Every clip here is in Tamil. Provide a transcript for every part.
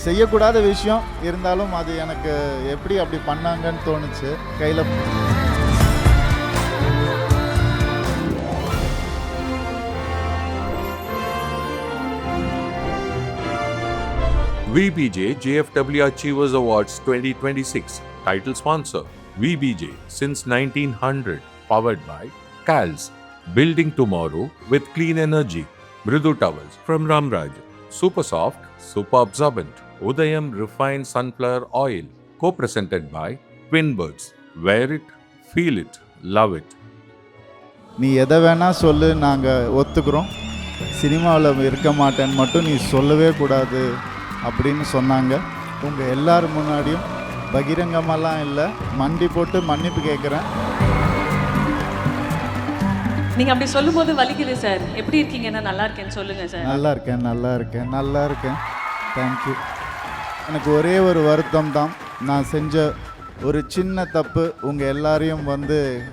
செய்யக்கூடாத விஷயம் இருந்தாலும் அது எனக்கு எப்படி அப்படி பண்ணாங்கன்னு தோணுச்சு. கையில் VBJ JFW Achievers Awards 2026. Title sponsor VBJ since 1900. Powered by CALS. Building tomorrow with clean energy. Mridu towels from Ramraj. Super soft, super absorbent. Udayam refined sunflower oil. Co-presented by Twin Birds. Wear it, feel it, love it. நீ எதை வேணால் சொல்லு, நாங்கள் ஒத்துக்கிறோம். சினிமாவில் இருக்க மாட்டேன்னு மட்டும் நீ சொல்லவே கூடாது அப்படின்னு சொன்னாங்க. உங்கள் எல்லார் முன்னாடியும் பகிரங்கமெல்லாம் இல்லை, மண்டி போட்டு மன்னிப்பு கேட்குறேன். நீங்கள் அப்படி சொல்லும்போது வலிக்குது சார். எப்படி இருக்கீங்கன்னா நல்லா இருக்கேன்னு சொல்லுங்கள் சார். நல்லா இருக்கேன். தேங்க்யூ. எனக்கு ஒரே ஒரு வருத்தம் தான், நான் செஞ்ச ஒரு சின்ன தப்பு உங்கள் எல்லாரையும்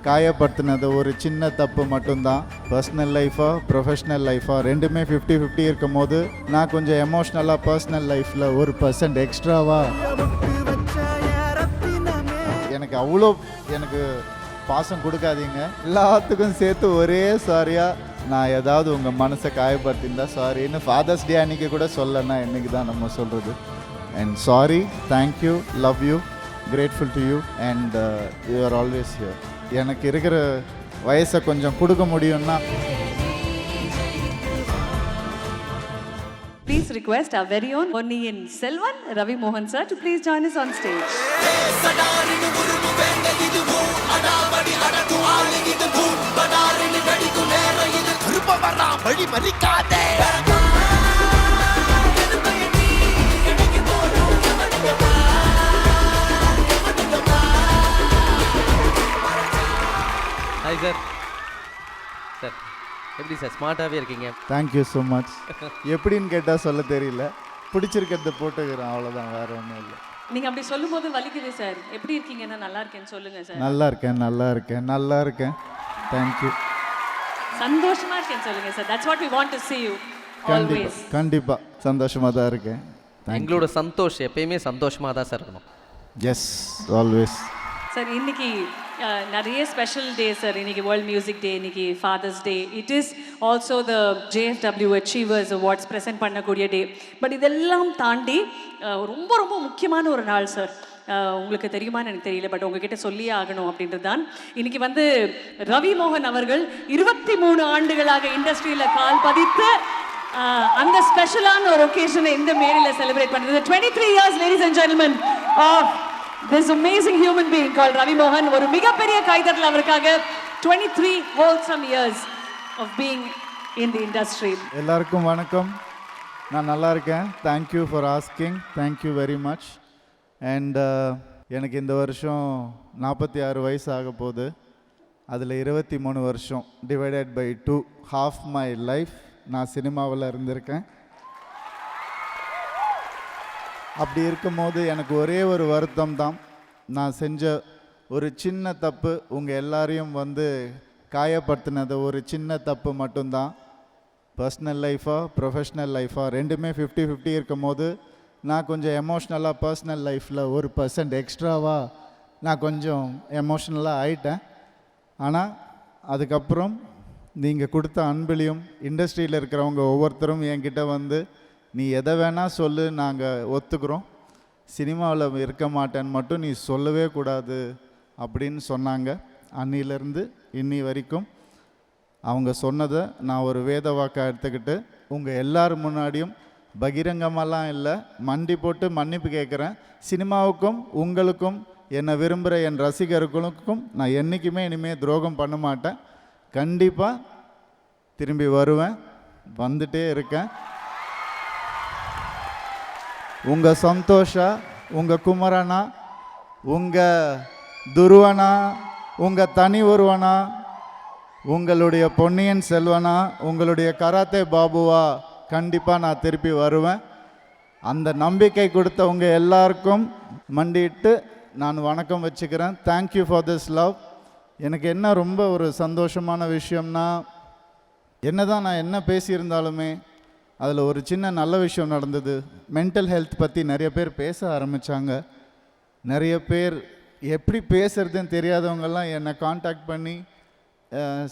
காயப்படுத்தினது ஒரு சின்ன தப்பு மட்டும்தான். பர்சனல் லைஃபாக ப்ரொஃபஷ்னல் லைஃபாக ரெண்டுமே 50-50 இருக்கும் போது நான் கொஞ்சம் எமோஷ்னலாக பர்சனல் லைஃப்பில் 1% எக்ஸ்ட்ராவாக எனக்கு அவ்வளோ பாசம் கொடுக்காதீங்க. எல்லாத்துக்கும் சேர்த்து ஒரே சாரியாக நான் ஏதாவது உங்கள் மனசை காயப்படுத்தியிருந்தா சாரின்னு ஃபாதர்ஸ் டே அன்றைக்கி கூட சொல்லலைன்னா இன்றைக்கி தான் நம்ம சொல்கிறது. And sorry, thank you, love you, grateful to you and you are always here. எனக்கு இருக்கிற வயசை கொஞ்சம் கொடுக்க முடியும்னா Please request our very own Ponniyin Selvan Ravi Mohan sir to please join us on stage. Hi sir. Sir எப்படி சார், ஸ்மார்ட்டாகவே இருக்கீங்க. Thank you so much. எப்படின்னு கேட்டால் சொல்ல தெரியல, பிடிச்சிருக்கிறத போட்டுக்கிறேன், அவ்வளோதான், வேறு ஒன்றும் இல்லை. நீங்கள் அப்படி சொல்லும்போது வலிக்குது சார். எப்படி இருக்கீங்கன்னா நல்லா இருக்கேன்னு சொல்லுங்கள் சார். நல்லா இருக்கேன். தேங்க்யூ. சந்தோஷமாக இருக்கேன்னு சொல்லுங்கள் sir. That's what we want to see you always. கண்டிப்பாக சந்தோஷமாக தான் இருக்கேன். எங்களோட சந்தோஷம் எப்பயுமே சந்தோஷமாக தான் சார் இருக்கணும். S, always. சார் இன்னைக்கு நிறைய ஸ்பெஷல் டே சார். இன்னைக்கு வேர்ல்ட் மியூசிக் டே, இன்னைக்கு father's day. It is also the JFW achievers awards present பண்ணக்கூடிய டே. பட் இதெல்லாம் தாண்டி ரொம்ப ரொம்ப முக்கியமான ஒரு நாள் சார். உங்களுக்கு தெரியுமான்னு எனக்கு தெரியல, பட் உங்ககிட்ட சொல்லியே ஆகணும் அப்படின்றது தான். இன்னைக்கு ரவி மோகன் அவர்கள் 23 ஆண்டுகளாக இண்டஸ்ட்ரியில் கால் பதித்து அந்த ஸ்பெஷலான ஒரு ஒகேஷனை இந்த மேடையில் செலிப்ரேட் பண்ணுறது. 23 years ladies and gentlemen of this amazing human being called Ravi Mohan. ஒரு மிகப்பெரிய கைதட்டல் அவருக்காக. 23 wholesome years of being in the industry. எல்லாருக்கும் வணக்கம். நான் நல்லா இருக்கேன். Thank you for asking. Thank you very much. And எனக்கு இந்த வருஷம் 46 வயசு ஆக போகுது. அதில் 23 வருஷம் divided by 2, half my life நான் சினிமாவில் இருந்திருக்கேன். அப்படி இருக்கும்போது எனக்கு ஒரே ஒரு வருத்தம் தான், நான் செஞ்ச ஒரு சின்ன தப்பு உங்கள் எல்லாரையும் காயப்படுத்தினது ஒரு சின்ன தப்பு மட்டும்தான். பர்சனல் லைஃபாக ப்ரொஃபஷ்னல் லைஃபாக ரெண்டுமே 50-50 இருக்கும் போது நான் கொஞ்சம் எமோஷ்னலாக பர்சனல் லைஃப்பில் 1% எக்ஸ்ட்ராவாக நான் கொஞ்சம் எமோஷ்னலாக ஆயிட்டேன். ஆனால் அதுக்கப்புறம் நீங்கள் கொடுத்த அன்பிலையும் இண்டஸ்ட்ரியில் இருக்கிறவங்க ஒவ்வொருத்தரும் என்கிட்ட நீ எதை வேணால் சொல்லு, நாங்கள் ஒத்துக்கிறோம். சினிமாவில் இருக்க மாட்டேன்னு மட்டும் நீ சொல்லவே கூடாது அப்படின்னு சொன்னாங்க. அன்னிலேருந்து இன்னி வரைக்கும் அவங்க சொன்னதை நான் ஒரு வேத வாக்காக எடுத்துக்கிட்டு உங்கள் எல்லார் முன்னாடியும் பகிரங்கமெல்லாம் இல்லை, மண்டி போட்டு மன்னிப்பு கேட்குறேன். சினிமாவுக்கும் உங்களுக்கும், என்னை விரும்புகிற என் ரசிகர்களுக்கும் நான் என்றைக்குமே இனிமேல் துரோகம் பண்ண மாட்டேன். கண்டிப்பாக திரும்பி வருவேன், வந்துட்டே இருக்கேன். உங்கள் சந்தோஷா, உங்கள் குமரனா, உங்கள் துருவனா, உங்கள் தனி ஒருவனா, உங்களுடைய பொன்னியின் செல்வனா, உங்களுடைய கராத்தே பாபுவா, கண்டிப்பாக நான் திருப்பி வருவேன். அந்த நம்பிக்கை கொடுத்தவங்க எல்லாருக்கும் மண்டிட்டு நான் வணக்கம் வச்சுக்கிறேன். Thank you for this love. எனக்கு என்ன ரொம்ப ஒரு சந்தோஷமான விஷயம்னா, என்ன தான் நான் என்ன பேசியிருந்தாலுமே அதில் ஒரு சின்ன நல்ல விஷயம் நடந்தது. மென்டல் ஹெல்த் பற்றி நிறைய பேர் பேச ஆரம்பித்தாங்க. நிறைய பேர் எப்படி பேசுறதுன்னு தெரியாதவங்கெல்லாம் என்னை காண்டாக்ட் பண்ணி,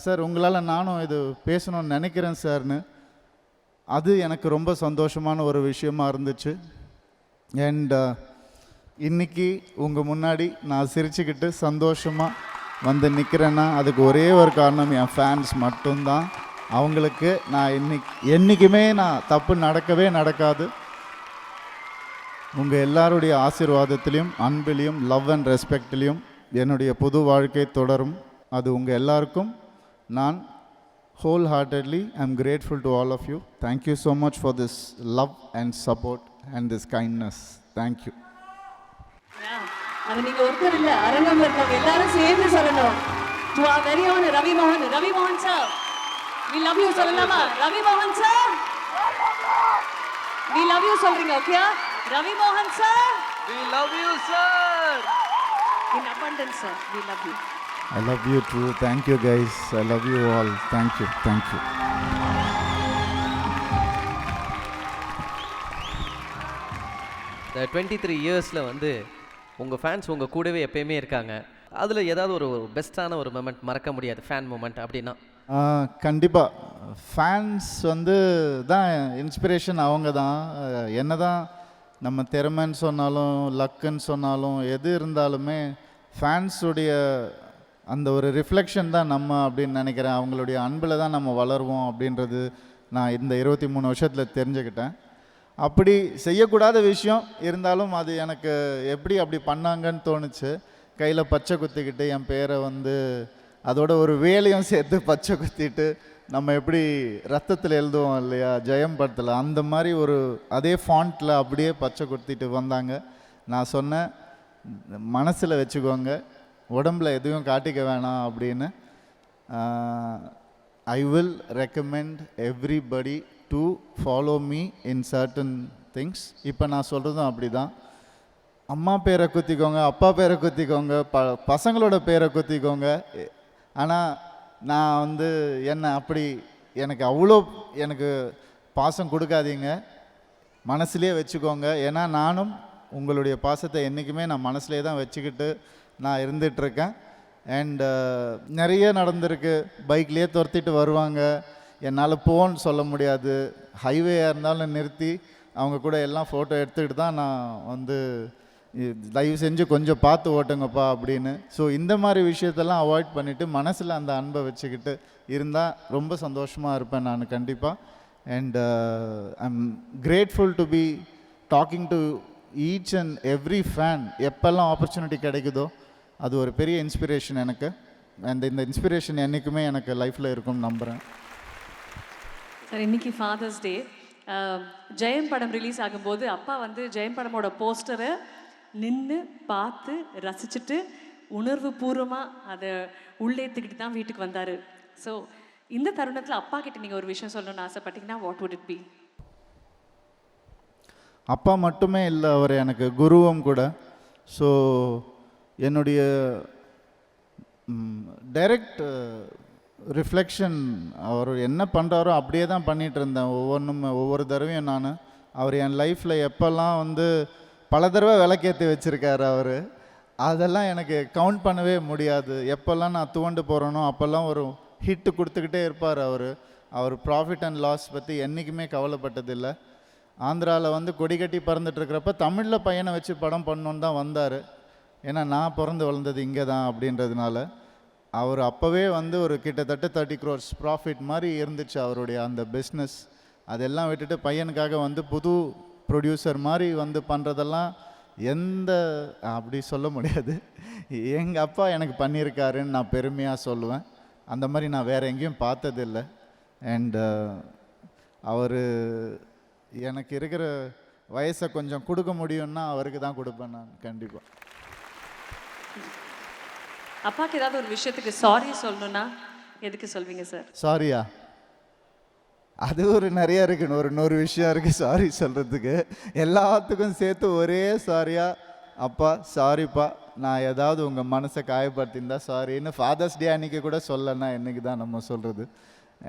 சார் உங்களால் நானும் இது பேசணும்னு நினைக்கிறேன் சார்னு. அது எனக்கு ரொம்ப சந்தோஷமான ஒரு விஷயமா இருந்துச்சு. அண்ட் இன்னைக்கு உங்கள் முன்னாடி நான் சிரிச்சுக்கிட்டு சந்தோஷமாக வந்து நிற்கிறேன்னா அதுக்கு ஒரே ஒரு காரணம் என் ஃபேன்ஸ் மட்டும்தான். அவங்களுக்கு நான் என்றைக்குமே நான் தப்பு நடக்கவே நடக்காது. உங்கள் எல்லாருடைய ஆசீர்வாதத்திலையும் அன்பிலையும் லவ் அண்ட் ரெஸ்பெக்ட்லேயும் என்னுடைய புது வாழ்க்கை தொடரும். அது உங்கள் எல்லாருக்கும் நான் wholeheartedly I'm grateful to all of you. Thank you so much for this love and support and this kindness. Thank you. அது நீங்க ஒருத்தர் இல்ல, அரங்கம்ல இருக்கவங்க எல்லாரும் சேர்ந்து சொல்லணும். To our very own Ravi Mohan sir, we love you சொல்லலாமா? Ravi Mohan sir, we love you சொல்றீங்க, okay? Ravi Mohan sir, We love you, sir. in abundance sir, we love you. I love you too. Thank you guys. I love you all. Thank you. Thank you. இந்த 23 இயர்ஸில் வந்து உங்கள் ஃபேன்ஸ் உங்கள் கூடவே எப்பயுமே இருக்காங்க. அதில் ஏதாவது ஒரு பெஸ்ட்டான ஒரு மொமெண்ட், மறக்க முடியாது ஃபேன் மொமெண்ட் அப்படின்னா? கண்டிப்பாக ஃபேன்ஸ் வந்து தான் இன்ஸ்பிரேஷன். அவங்க தான் என்ன தான் நம்ம திறமைன்னு சொன்னாலும் லக்குன்னு சொன்னாலும் எது இருந்தாலுமே ஃபேன்ஸுடைய அந்த ஒரு ரிஃப்ளெக்ஷன் தான் நம்ம அப்படின்னு நினைக்கிறேன். அவங்களுடைய அன்பில் தான் நம்ம வளருவோம் அப்படின்றது நான் இந்த 23 வருஷத்தில் தெரிஞ்சுக்கிட்டேன். அப்படி செய்யக்கூடாத விஷயம் இருந்தாலும் அது எனக்கு எப்படி அப்படி பண்ணாங்கன்னு தோணுச்சு. கையில் பச்சை குத்திக்கிட்டு என் பேரை வந்து அதோட ஒரு வேலையும் சேர்த்து பச்சை குத்திட்டு நம்ம எப்படி ரத்தத்தில் எழுதுவோம் இல்லையா ஜெயம் படத்தில், அந்த மாதிரி ஒரு அதே ஃபாண்ட்டில் அப்படியே பச்சை குத்திட்டு வந்தாங்க. நான் சொன்னேன், மனசில் வச்சுக்கோங்க, உடம்பில் எதுவும் காட்டிக்க வேணாம் அப்படின்னு. I will recommend everybody to follow me in certain things. இப்போ நான் சொல்கிறதும் அப்படி தான். அம்மா பேரை குத்திக்கோங்க, அப்பா பேரை குத்திக்கோங்க, பசங்களோட பேரை குத்திக்கோங்க. ஆனால் நான் வந்து என்ன அப்படி எனக்கு அவ்வளோ எனக்கு பாசம் கொடுக்காதீங்க, மனசுலேயே வச்சுக்கோங்க. ஏன்னா நானும் உங்களுடைய பாசத்தை என்றைக்குமே நான் மனசுலேயே தான் வச்சுக்கிட்டு நான் இருந்துகிட்ருக்கேன். அண்ட் நிறைய நடந்திருக்கு. பைக்லேயே துரத்திட்டு வருவாங்க, என்னால் போன்னு சொல்ல முடியாது. ஹைவேயாக இருந்தாலும் நிறுத்தி அவங்க கூட எல்லாம் ஃபோட்டோ எடுத்துக்கிட்டு தான் நான் வந்து தயவு செஞ்சு கொஞ்சம் பார்த்து ஓட்டுங்கப்பா அப்படின்னு. ஸோ இந்த மாதிரி விஷயத்தெல்லாம் அவாய்ட் பண்ணிவிட்டு மனசில் அந்த அன்பை வச்சுக்கிட்டு இருந்தால் ரொம்ப சந்தோஷமாக இருப்பேன் நான் கண்டிப்பாக. And I'm grateful to be talking to each and every fan. எப்போல்லாம் ஆப்பர்ச்சுனிட்டி கிடைக்குதோ அது ஒரு பெரிய இன்ஸ்பிரேஷன் எனக்கு. அண்ட் இந்த இன்ஸ்பிரேஷன் என்றைக்குமே எனக்கு லைஃப்பில் இருக்கும்னு நம்புகிறேன். சார், இன்னைக்கு ஃபாதர்ஸ் டே. ஜெயம் படம் ரிலீஸ் ஆகும்போது அப்பா வந்து ஜெயம் படமோட போஸ்டரை நின்று பார்த்து ரசிச்சுட்டு உணர்வு பூர்வமாக அதை உள்ளேற்றுக்கிட்டு தான் வீட்டுக்கு வந்தார். ஸோ இந்த தருணத்தில் அப்பா கிட்ட நீங்கள் ஒரு விஷயம் சொல்லணும்னு ஆசைப்பட்டீங்கன்னா வாட் வுட் இட் பி? அப்பா மட்டுமே இல்லை, அவர் எனக்கு குருவும் கூட. ஸோ என்னுடைய டைரக்ட் ரிஃப்ளெக்ஷன் அவர் என்ன பண்ணுறாரோ அப்படியே தான் பண்ணிகிட்டு இருந்தேன். ஒவ்வொரு தடவையும் நான் அவர் என் லைஃப்பில் எப்போல்லாம் வந்து பல தடவை விளக்கேற்றி வச்சுருக்காரு அவர். அதெல்லாம் எனக்கு கவுண்ட் பண்ணவே முடியாது. எப்போல்லாம் நான் துவண்டு போகிறேனோ அப்போல்லாம் ஒரு ஹிட்டு கொடுத்துக்கிட்டே இருப்பார் அவர். அவர் ப்ராஃபிட் அண்ட் லாஸ் பற்றி என்றைக்குமே கவலைப்பட்டதில்லை. ஆந்திராவில் வந்து கொடி கட்டி பறந்துட்டுருக்கிறப்ப தமிழில் பையனை வச்சு படம் பண்ணணுன்னு தான் வந்தார். ஏன்னா நான் பிறந்து வளர்ந்தது இங்கே தான் அப்படின்றதுனால. அவர் அப்போவே வந்து ஒரு கிட்டத்தட்ட 30 crores ப்ராஃபிட் மாதிரி இருந்துச்சு அவருடைய அந்த பிஸ்னஸ். அதெல்லாம் விட்டுட்டு பையனுக்காக வந்து புது ப்ரொடியூசர் மாதிரி வந்து பண்ணுறதெல்லாம் எந்த அப்படி சொல்ல முடியாது. எங்கள் அப்பா எனக்கு பண்ணியிருக்காருன்னு நான் பெருமையாக சொல்லுவேன். அந்த மாதிரி நான் வேறு எங்கேயும் பார்த்ததில்லை. அண்ட் அவர் எனக்கு இருக்கிற வயசை கொஞ்சம் கொடுக்க முடியும்னா அவருக்கு தான் கொடுப்பேன் நான் கண்டிப்பாக. அப்பாவுக்கு ஏதாவது ஒரு விஷயத்துக்கு சாரி சொல்லணும்னா எதுக்கு சொல்வீங்க சார்? சாரியா? அது ஒரு நிறையா இருக்குன்னு ஒரு 100 விஷயம் இருக்குது சாரி சொல்கிறதுக்கு. எல்லாத்துக்கும் சேர்த்து ஒரே சாரியா, அப்பா சாரிப்பா, நான் ஏதாவது உங்கள் மனசை காயப்படுத்தியிருந்தா சாரின்னு ஃபாதர்ஸ் டே அன்றைக்கி கூட சொல்லலைன்னா என்றைக்கு தான் நம்ம சொல்கிறது.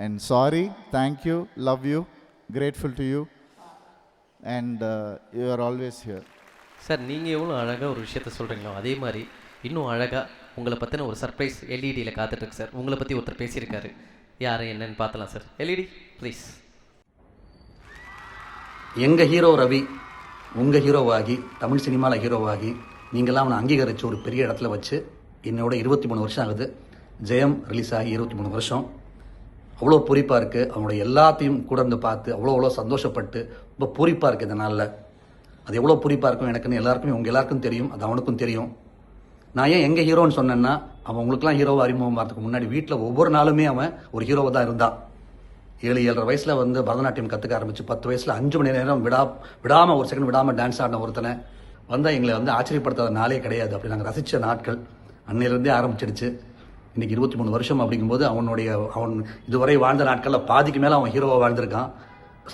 And sorry, thank you, love you, grateful to you, and you are always here. Sir நீங்கள் எவ்வளோ அழகாக ஒரு விஷயத்த சொல்கிறீங்களோ அதே மாதிரி இன்னும் அழகாக உங்களை பற்றின ஒரு சர்ப்ரைஸ் எல்இடியில் காத்துட்ருக்கு சார். உங்களை பற்றி ஒருத்தர் பேசியிருக்காரு. யார் என்னன்னு பார்த்தலாம் சார். LED please. எங்கள் ஹீரோ ரவி உங்கள் ஹீரோவாகி தமிழ் சினிமாவில் ஹீரோவாகி நீங்களாம் அவனை அங்கீகரித்து ஒரு பெரிய இடத்துல வச்சு என்னோட 23 வருஷம் ஆகுது. ஜெயம் ரிலீஸ் ஆகி 23 வருஷம். அவ்வளோ பூரிப்பாக இருக்குது. அவனோட எல்லாத்தையும் கூட இருந்து பார்த்து அவ்வளோ சந்தோஷப்பட்டு ரொம்ப பூரிப்பாக இருக்குது இந்த நாளில். அது எவ்வளோ பூரிப்பாக இருக்கும் எனக்குன்னு எல்லாருக்குமே உங்கள் எல்லாருக்கும் தெரியும். அது அவனுக்கும் தெரியும். நான் ஏன் எங்கள் ஹீரோன்னு சொன்னேன்னா அவன் உங்களுக்குலாம் ஹீரோவை அறிமுகம் வரதுக்கு முன்னாடி வீட்டில் ஒவ்வொரு நாளுமே அவன் ஒரு ஹீரோவை தான் இருந்தான். 7-7.5 வயசில் வந்து பரதநாட்டியம் கற்றுக்க ஆரம்பிச்சு 10 வயசில் 5 மணி நேரம் விடாமல் ஒரு செகண்ட் விடாமல் டான்ஸ் ஆடின ஒருத்தனை வந்தால் எங்களை வந்து ஆச்சரியப்படுத்தாத நாளே கிடையாது. அப்படி நாங்கள் ரசித்த நாட்கள் அன்னையிலேருந்தே ஆரம்பிச்சிடுச்சு. இன்றைக்கி 23 வருஷம் அப்படிங்கும்போது அவன் இதுவரை வாழ்ந்த நாட்களில் பாதிக்கு மேலே அவன் ஹீரோவாக வாழ்ந்திருக்கான்.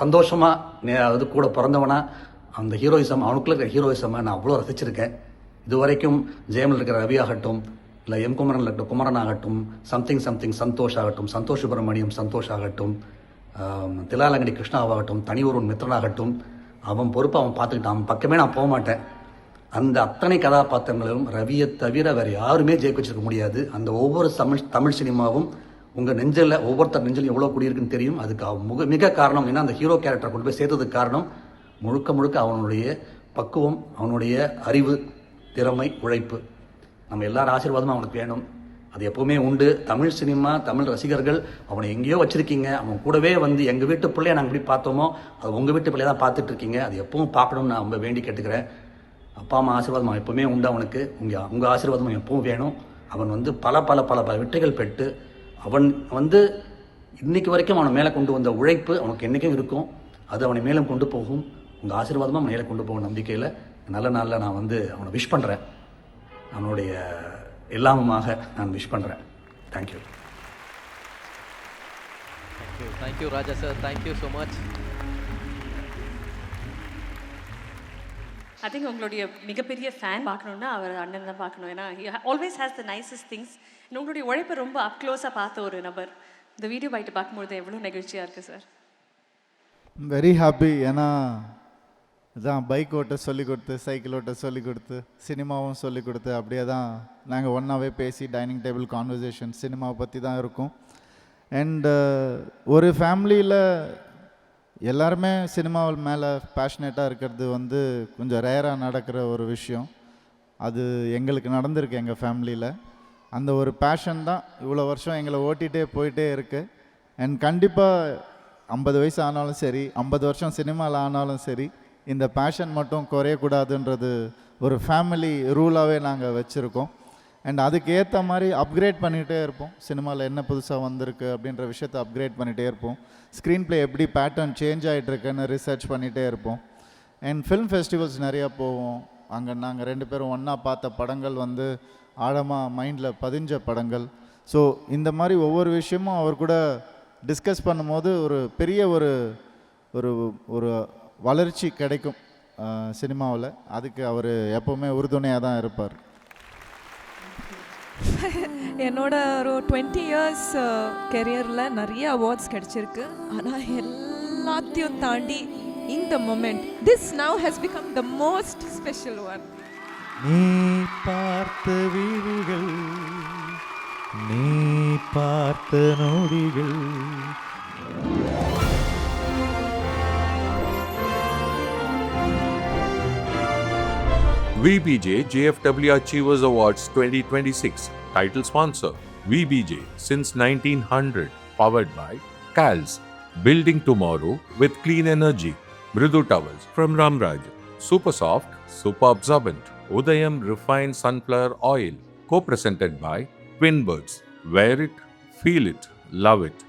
சந்தோஷமாக அது கூட பிறந்தவனா அந்த ஹீரோயிசம் அவனுக்குள்ள இருக்கிற ஹீரோயிசமை நான் அவ்வளோ ரசிச்சிருக்கேன். இதுவரைக்கும் ஜெயமில் இருக்கிற ரவி ஆகட்டும், இல்லை எம் குமரனில் இருக்கிற குமரன் ஆகட்டும், சம்திங் சந்தோஷ் ஆகட்டும், சந்தோஷ் சுப்பிரமணியம் சந்தோஷ் ஆகட்டும், திலாலங்கடி கிருஷ்ணாவாகட்டும், தனி ஒருவன் மித்ரனாகட்டும், அவன் பொறுப்பை அவன் பார்த்துக்கிட்டான். அவன் பக்கமே நான் போக மாட்டேன். அந்த அத்தனை கதாபாத்திரங்களிலும் ரவியை தவிர வேறு யாருமே ஜெயிக்க வச்சிருக்க முடியாது. அந்த ஒவ்வொரு தமிழ் சினிமாவும் உங்கள் நெஞ்சில் ஒவ்வொருத்தர் நெஞ்சிலும் எவ்வளோ கூடியிருக்குன்னு தெரியும். அதுக்கு மிக காரணம் என்ன, அந்த ஹீரோ கேரக்டரை கொண்டு போய் சேர்த்ததுக்கு காரணம் முழுக்க அவனுடைய பக்குவம், அவனுடைய அறிவு, திறமை, உழைப்பு. நம்ம எல்லாரும் ஆசீர்வாதமும் அவனுக்கு வேணும். அது எப்போவுமே உண்டு. தமிழ் சினிமா, தமிழ் ரசிகர்கள் அவனை எங்கேயோ வச்சுருக்கீங்க. அவன் கூடவே வந்து எங்கள் வீட்டு பிள்ளையை நாங்கள் எப்படி பார்த்தோமோ அது உங்கள் வீட்டு பிள்ளையை தான் பார்த்துட்ருக்கீங்க. அது எப்பவும் பார்க்கணும்னு நான் ரொம்ப வேண்டி கேட்டுக்கிறேன். அப்பா அம்மா ஆசீர்வாதம் அவன் எப்போவுமே உண்டு அவனுக்கு. உங்கள் ஆசீர்வாதம் எப்பவும் வேணும். அவன் வந்து பல வெற்றிகள் பெற்று அவன் வந்து இன்னைக்கு வரைக்கும் அவனை மேலே கொண்டு வந்த உழைப்பு அவனுக்கு என்றைக்கும் இருக்கும். அது அவனை மேலும் கொண்டு போகும். உங்கள் ஆசீர்வாதமாக அவனை மேலே கொண்டு போகும் நம்பிக்கையில் நல்ல நாளில் நான் வந்து அவனை விஷ் பண்ணுறேன். அவனுடைய எல்லாமுமாக நான் விஷ் பண்ணுறேன். Thank you. Thank you Raja sir. Thank you so much. I think உங்களுடைய மிகப்பெரிய ஃபேன் பார்க்கணுன்னா அவர் அண்ணன் தான் பார்க்கணும். ஏன்னா always has the nicest things. உங்களுடைய உழைப்பை ரொம்ப அப் க்ளோஸாக பார்த்த ஒரு நபர். இந்த வீடியோ பைட்டு பார்க்கும்போது எவ்வளோ நெகிழ்ச்சியாக இருக்குது சார். Very happy. ஏன்னா இதான் பைக் ஓட்ட சொல்லிக் கொடுத்து, சைக்கிள் ஓட்ட சொல்லிக் கொடுத்து, சினிமாவும் சொல்லிக் கொடுத்து, அப்படியே தான் நாங்கள் ஒன்றாவே பேசி டைனிங் டேபிள் கான்வர்சேஷன் சினிமாவை பற்றி தான் இருக்கும். அண்டு ஒரு ஃபேமிலியில் எல்லாருமே சினிமாவில் மேலே பேஷனேட்டாக இருக்கிறது வந்து கொஞ்சம் ரேராக நடக்கிற ஒரு விஷயம். அது எங்களுக்கு நடந்திருக்கு எங்கள் ஃபேமிலியில். அந்த ஒரு பேஷன் தான் இவ்வளோ வருஷம் எங்களை ஓட்டிகிட்டே போயிட்டே இருக்குது. அண்ட் கண்டிப்பாக 50 வயசு ஆனாலும் சரி, 50 வருஷம் சினிமாவில் ஆனாலும் சரி, இந்த பேஷன் மட்டும் குறையக்கூடாதுன்றது ஒரு ஃபேமிலி ரூலாகவே நாங்கள் வச்சுருக்கோம். அண்ட் அதுக்கு ஏற்ற மாதிரி அப்கிரேட் பண்ணிகிட்டே இருப்போம். சினிமாவில் என்ன புதுசாக வந்திருக்கு அப்படின்ற விஷயத்தை அப்கிரேட் பண்ணிகிட்டே இருப்போம். ஸ்க்ரீன் ப்ளே எப்படி பேட்டர்ன் சேஞ்ச் ஆகிட்டுருக்குன்னு ரிசர்ச் பண்ணிகிட்டே இருப்போம். அண்ட் ஃபிலிம் ஃபெஸ்டிவல்ஸ் நிறையா போவோம். அங்கே நாங்கள் 2 பேரும் ஒன்றா பார்த்த படங்கள் வந்து ஆழமாக மைண்டில் பதிஞ்ச படங்கள். ஸோ இந்த மாதிரி ஒவ்வொரு விஷயமும் அவர் கூட டிஸ்கஸ் பண்ணும்போது ஒரு பெரிய ஒரு ஒரு ஒரு வளர்ச்சி கிடைக்கும் சினிமாவில். அதுக்கு அவர் எப்போவுமே உறுதுணையாக தான் இருப்பார். என்னோட ஒரு 20 இயர்ஸ் கெரியரில் நிறைய அவார்ட்ஸ் கிடைச்சிருக்கு. ஆனால் எல்லாத்தையும் தாண்டி இந்த moment, this now has become the most special one. நீ பார்த்த வீடுகள், நீ பார்த்த நொடிகள். VBJ JFW Achievers Awards 2026. Title sponsor VBJ since 1900. Powered by CALS. Building tomorrow with clean energy. Mridu towels from Ramraj. Super soft, super absorbent. Udayam refined sunflower oil. Co-presented by Twin Birds. Wear it, feel it, love it.